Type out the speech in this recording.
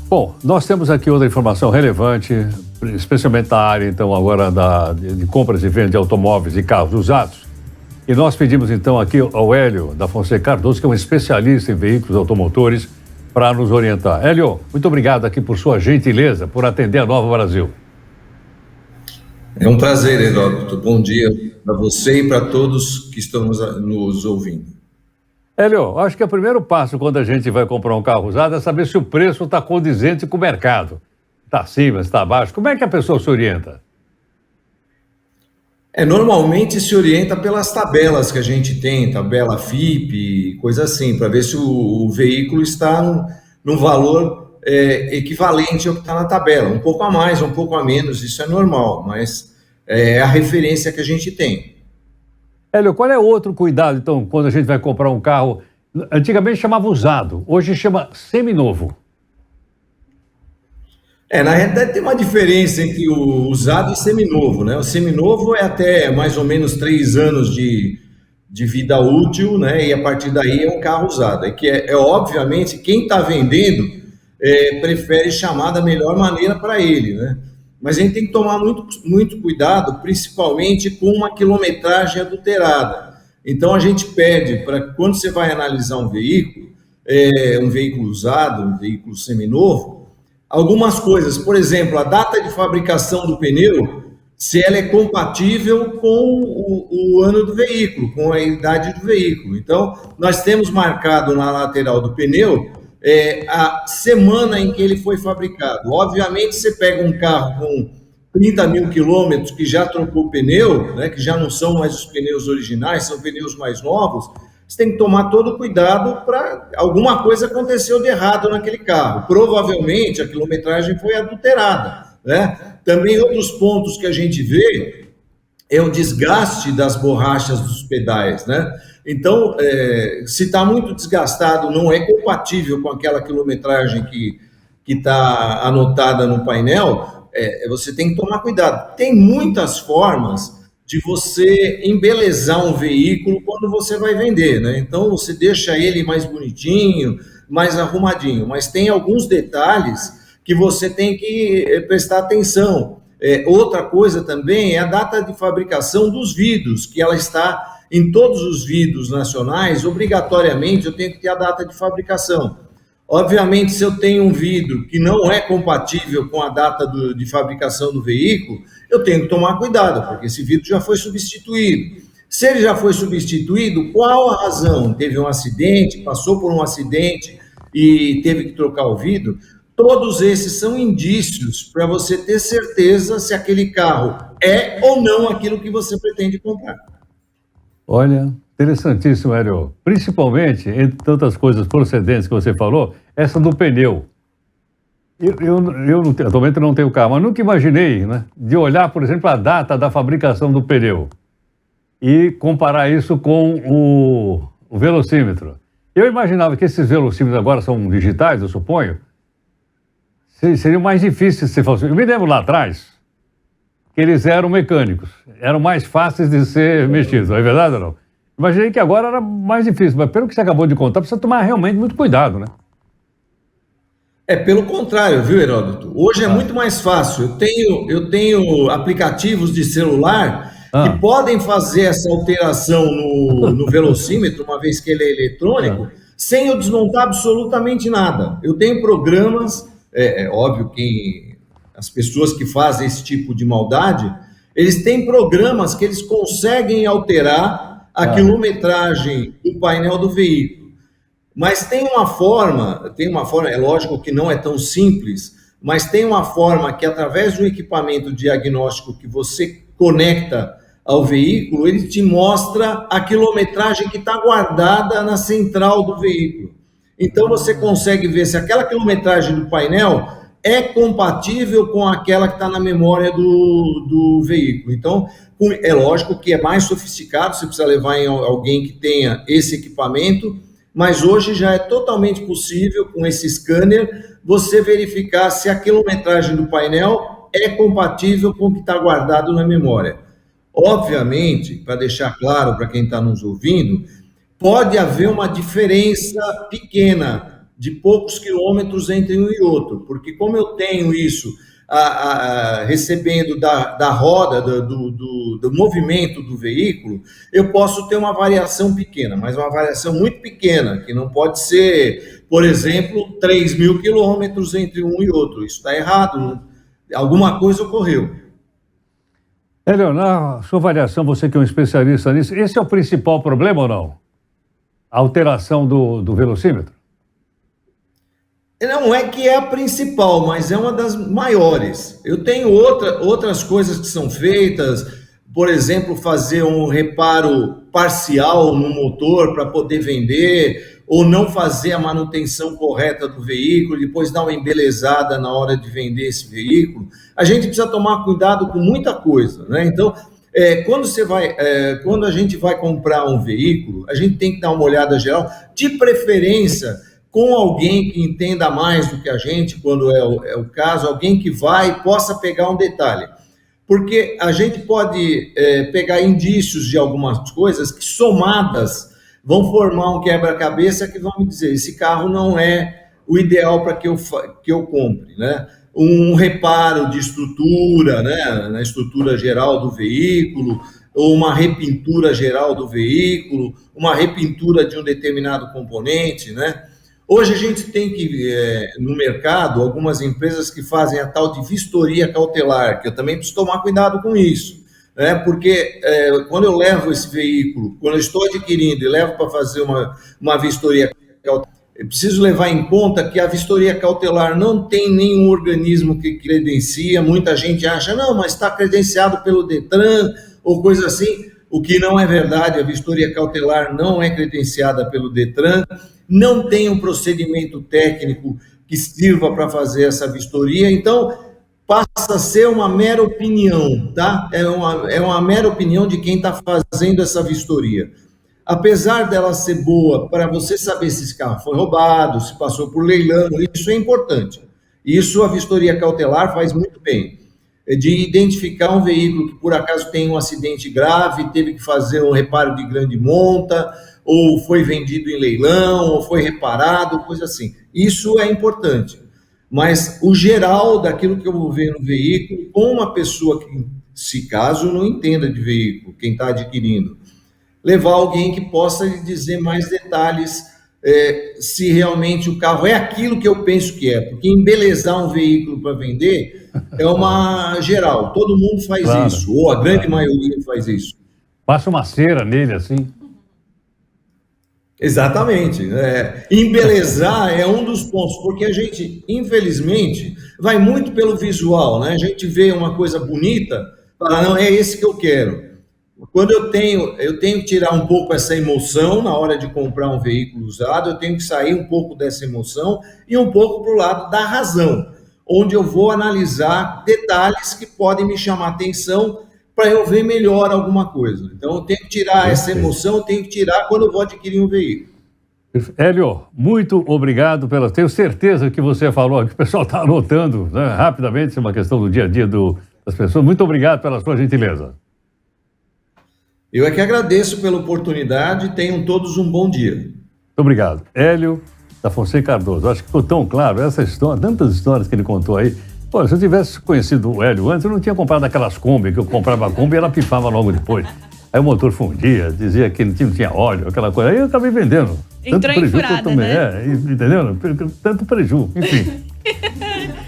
Bom, nós temos aqui outra informação relevante, especialmente na área, então, agora de compras e venda de automóveis e carros usados. E nós pedimos, então, aqui ao Hélio da Fonseca Cardoso, que é um especialista em veículos automotores, para nos orientar. Hélio, muito obrigado aqui por sua gentileza, por atender a Nova Brasil. É um prazer, Heródoto. Bom dia para você e para todos que estão nos ouvindo. Hélio, acho que o primeiro passo quando a gente vai comprar um carro usado é saber se o preço está condizente com o mercado. Está acima, está abaixo. Como é que a pessoa se orienta? Normalmente se orienta pelas tabelas que a gente tem, tabela FIPE, coisa assim, para ver se o veículo está num valor equivalente ao que está na tabela. Um pouco a mais, um pouco a menos, isso é normal, mas é a referência que a gente tem. Hélio, qual é o outro cuidado, então, quando a gente vai comprar um carro? Antigamente chamava usado, hoje chama seminovo. Na realidade tem uma diferença entre o usado e seminovo, né? O seminovo é até mais ou menos 3 anos de vida útil, né? E a partir daí é um carro usado. Obviamente, quem está vendendo prefere chamar da melhor maneira para ele, né? Mas a gente tem que tomar muito cuidado, principalmente com uma quilometragem adulterada. Então, a gente pede para quando você vai analisar um veículo usado, um veículo seminovo, algumas coisas. Por exemplo, a data de fabricação do pneu, se ela é compatível com o ano do veículo, com a idade do veículo. Então, nós temos marcado na lateral do pneu a semana em que ele foi fabricado. Obviamente, você pega um carro com 30 mil quilômetros que já trocou o pneu, né, que já não são mais os pneus originais, são pneus mais novos, você tem que tomar todo o cuidado para alguma coisa aconteceu de errado naquele carro. Provavelmente a quilometragem foi adulterada, né? Também outros pontos que a gente vê é o desgaste das borrachas dos pedais, né? Então, se está muito desgastado, não é compatível com aquela quilometragem que está anotada no painel, você tem que tomar cuidado. Tem muitas formas de você embelezar um veículo quando você vai vender, né? Então, você deixa ele mais bonitinho, mais arrumadinho, mas tem alguns detalhes que você tem que prestar atenção. Outra coisa também é a data de fabricação dos vidros, que ela está em todos os vidros nacionais, obrigatoriamente eu tenho que ter a data de fabricação. Obviamente, se eu tenho um vidro que não é compatível com a data de fabricação do veículo, eu tenho que tomar cuidado, porque esse vidro já foi substituído. Se ele já foi substituído, qual a razão? Teve um acidente, passou por um acidente e teve que trocar o vidro? Todos esses são indícios para você ter certeza se aquele carro é ou não aquilo que você pretende comprar. Olha, interessantíssimo, Hélio. Principalmente, entre tantas coisas procedentes que você falou, essa do pneu. Eu atualmente não tenho carro, mas nunca imaginei, né, de olhar, por exemplo, a data da fabricação do pneu e comparar isso com o velocímetro. Eu imaginava que esses velocímetros agora são digitais, eu suponho, seria mais difícil se fosse. Eu me lembro lá atrás que eles eram mecânicos, eram mais fáceis de ser mexidos, não é verdade ou não? Imaginei que agora era mais difícil, mas pelo que você acabou de contar, precisa tomar realmente muito cuidado, né? Pelo contrário, viu, Heródoto? Hoje é muito mais fácil. Eu tenho aplicativos de celular que podem fazer essa alteração no velocímetro, uma vez que ele é eletrônico, sem eu desmontar absolutamente nada. Eu tenho programas, óbvio que as pessoas que fazem esse tipo de maldade, eles têm programas que eles conseguem alterar a quilometragem do painel do veículo. Mas tem uma forma, é lógico que não é tão simples, mas tem uma forma que através do equipamento diagnóstico que você conecta ao veículo, ele te mostra a quilometragem que está guardada na central do veículo. Então você consegue ver se aquela quilometragem do painel é compatível com aquela que está na memória do veículo. Então, é lógico que é mais sofisticado, você precisa levar em alguém que tenha esse equipamento, mas hoje já é totalmente possível, com esse scanner, você verificar se a quilometragem do painel é compatível com o que está guardado na memória. Obviamente, para deixar claro para quem está nos ouvindo, pode haver uma diferença pequena de poucos quilômetros entre um e outro, porque como eu tenho isso recebendo da roda, do movimento do veículo, eu posso ter uma variação pequena, mas uma variação muito pequena, que não pode ser, por exemplo, 3.000 quilômetros entre um e outro. Isso está errado, alguma coisa ocorreu. Hélio, na sua avaliação, você que é um especialista nisso, esse é o principal problema ou não? A alteração do velocímetro? Não é que é a principal, mas é uma das maiores. Eu tenho outras coisas que são feitas, por exemplo, fazer um reparo parcial no motor para poder vender, ou não fazer a manutenção correta do veículo, depois dar uma embelezada na hora de vender esse veículo. A gente precisa tomar cuidado com muita coisa, né? Então, quando a gente vai comprar um veículo, a gente tem que dar uma olhada geral, de preferência com alguém que entenda mais do que a gente, quando é o caso, alguém que possa pegar um detalhe. Porque a gente pode pegar indícios de algumas coisas que, somadas, vão formar um quebra-cabeça que vão me dizer, esse carro não é o ideal para que eu compre, né? Um reparo de estrutura, né, na estrutura geral do veículo, ou uma repintura geral do veículo, uma repintura de um determinado componente, né? Hoje a gente tem no mercado, algumas empresas que fazem a tal de vistoria cautelar, que eu também preciso tomar cuidado com isso, né? Porque quando eu levo esse veículo, quando eu estou adquirindo e levo para fazer uma vistoria cautelar, eu preciso levar em conta que a vistoria cautelar não tem nenhum organismo que credencia. Muita gente acha, não, mas está credenciado pelo Detran ou coisa assim, o que não é verdade. A vistoria cautelar não é credenciada pelo Detran, não tem um procedimento técnico que sirva para fazer essa vistoria, então passa a ser uma mera opinião, tá? É uma mera opinião de quem está fazendo essa vistoria. Apesar dela ser boa para você saber se esse carro foi roubado, se passou por leilão, isso é importante. Isso a vistoria cautelar faz muito bem. De identificar um veículo que por acaso tem um acidente grave, teve que fazer um reparo de grande monta, ou foi vendido em leilão, ou foi reparado, coisa assim. Isso é importante. Mas o geral daquilo que eu vou ver no veículo, com uma pessoa que, se caso, não entenda de veículo, quem está adquirindo, levar alguém que possa lhe dizer mais detalhes, se realmente o carro é aquilo que eu penso que é, porque embelezar um veículo para vender é uma geral, todo mundo faz isso, ou a grande maioria faz isso. Passa uma cera nele, assim. Exatamente. Embelezar é um dos pontos, porque a gente, infelizmente, vai muito pelo visual, né? A gente vê uma coisa bonita, fala, não, é esse que eu quero. Quando eu tenho que tirar um pouco essa emoção na hora de comprar um veículo usado, eu tenho que sair um pouco dessa emoção e um pouco para o lado da razão, onde eu vou analisar detalhes que podem me chamar a atenção para eu ver melhor alguma coisa. Então, eu tenho que tirar essa emoção, eu tenho que tirar quando eu vou adquirir um veículo. Hélio, muito obrigado tenho certeza que você falou, que o pessoal está anotando, né, rapidamente, é uma questão do dia a dia das pessoas. Muito obrigado pela sua gentileza. Eu é que agradeço pela oportunidade. Tenham todos um bom dia. Muito obrigado. Hélio da Fonseca Cardoso. Acho que ficou tão claro essa história, tantas histórias que ele contou aí. Pô, se eu tivesse conhecido o Hélio antes, eu não tinha comprado aquelas Kombi, que eu comprava a Kombi e ela pifava logo depois. Aí o motor fundia, dizia que não tinha óleo, aquela coisa. Aí eu acabei vendendo. Entrou em furada, né? Entendeu? Tanto prejuízo, enfim.